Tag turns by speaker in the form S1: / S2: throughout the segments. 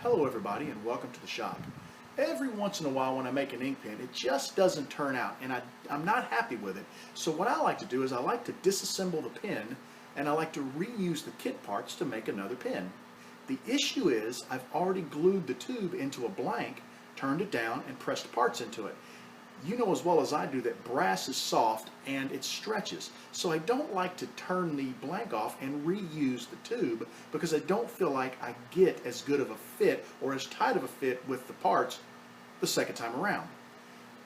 S1: Hello everybody and welcome to the shop. Every once in a while when I make an ink pen, it just doesn't turn out and I'm not happy with it. So what I like to do is I like to disassemble the pen and I like to reuse the kit parts to make another pen. The issue is I've already glued the tube into a blank, turned it down, and pressed parts into it. You know as well as I do that brass is soft and it stretches. So I don't like to turn the blank off and reuse the tube because I don't feel like I get as good of a fit or as tight of a fit with the parts the second time around.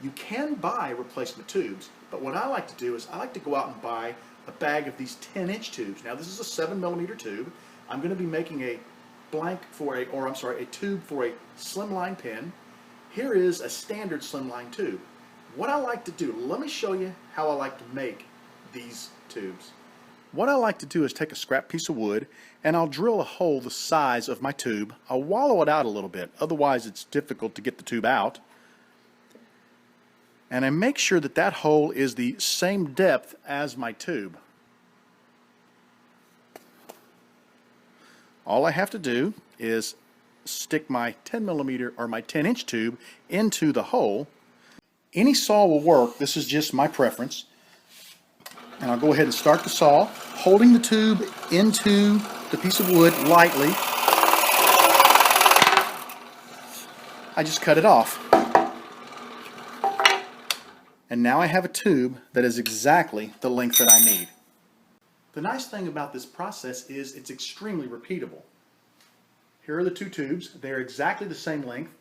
S1: You can buy replacement tubes, but what I like to do is I like to go out and buy a bag of these 10-inch tubes. Now this is a 7mm tube. I'm going to be making a tube for a slimline pen. Here is a standard slimline tube. What I like to do, let me show you how I like to make these tubes. What I like to do is take a scrap piece of wood and I'll drill a hole the size of my tube. I'll wallow it out a little bit, otherwise it's difficult to get the tube out. And I make sure that that hole is the same depth as my tube. All I have to do is stick my 10mm or my 10-inch tube into the hole. Any saw will work, this is just my preference. And I'll go ahead and start the saw, holding the tube into the piece of wood lightly. I just cut it off. And now I have a tube that is exactly the length that I need. The nice thing about this process is it's extremely repeatable. Here are the two tubes. They're exactly the same length.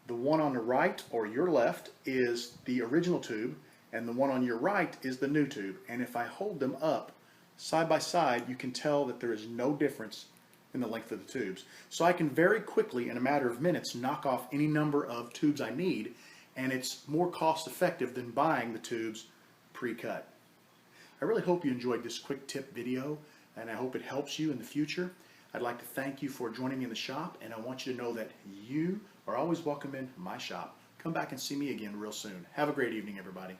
S1: The one on the right or your left is the original tube and the one on your right is the new tube. And if I hold them up side by side, you can tell that there is no difference in the length of the tubes. So I can very quickly, in a matter of minutes, knock off any number of tubes I need, and it's more cost effective than buying the tubes pre-cut. I really hope you enjoyed this quick tip video and I hope it helps you in the future. I'd like to thank you for joining me in the shop, and I want you to know that you are always welcome in my shop. Come back and see me again real soon. Have a great evening, everybody.